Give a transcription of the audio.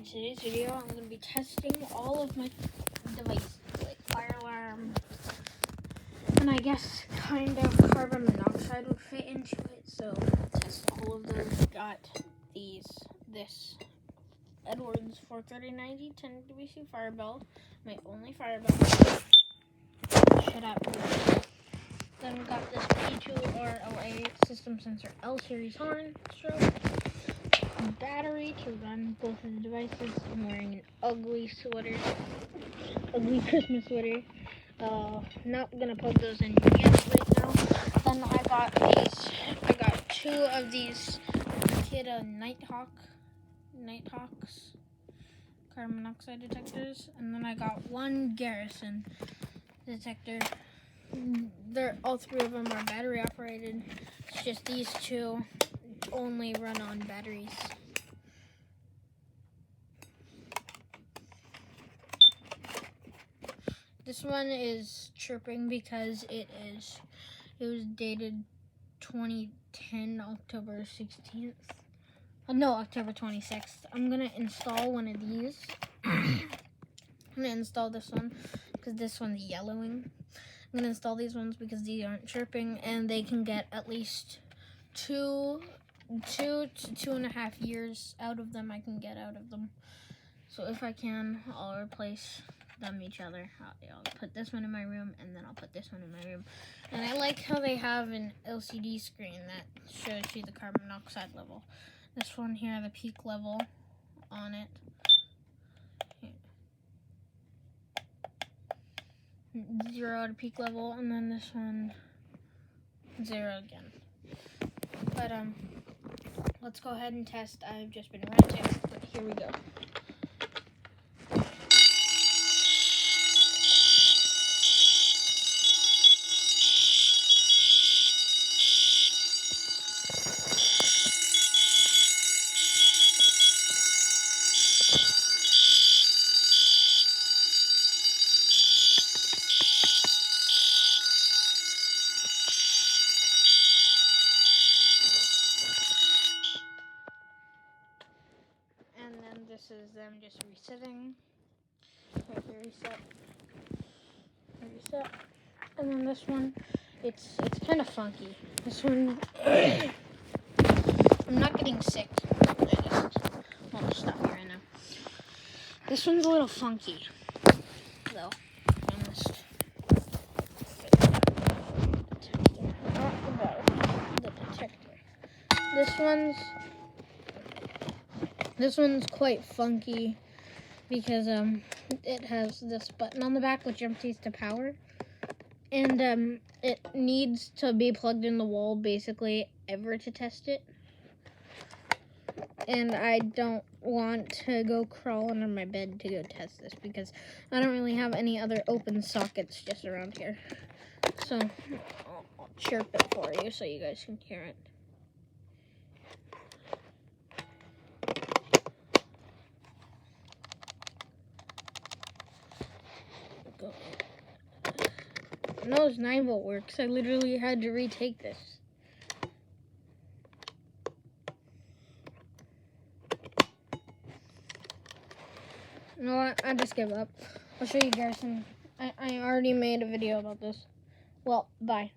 In today's video, I'm going to be testing all of my devices, like fire alarm, and I guess kind of carbon monoxide would fit into it, so test all of those. Got this Edwards 43090 10WC Firebell, my only Firebell. Shut up. Then we got this P2RLA system sensor L series horn strobe. Battery to run both of the devices. I'm wearing an ugly Christmas sweater. Not gonna plug those in yet right now. Then I got two of these Kidde Nighthawks carbon monoxide detectors, and then I got one Garrison detector. All three of them are battery operated. It's just these two only run on batteries. This one is chirping because it was dated 2010 October 16th. No, October 26th. I'm gonna install one of these. I'm gonna install this one because this one's yellowing. I'm gonna install these ones because these aren't chirping, and they can get at least 2 to 2.5 years out of them. I can get out of them. So if I can, I'll replace them each other. I'll put this one in my room, and then I'll put this one in my room. And I like how they have an LCD screen that shows you the carbon monoxide level. This one here, the peak level on it. 0 to peak level, and then this one 0 again. But let's go ahead and test. I've just been ranting, but here we go. And then this is them just resetting. Reset. And then this one, it's kind of funky. This one, I'm not getting sick. I'll just stop here right now. This one's a little funky, though. The detector. This one's quite funky because it has this button on the back which empties to power, and it needs to be plugged in the wall basically ever to test it. And I don't want to go crawl under my bed to go test this because I don't really have any other open sockets just around here. So I'll chirp it for you so you guys can hear it. No, it's 9-volt works. I literally had to retake this. You know what? I just give up. I'll show you Garrison. I already made a video about this. Well, bye.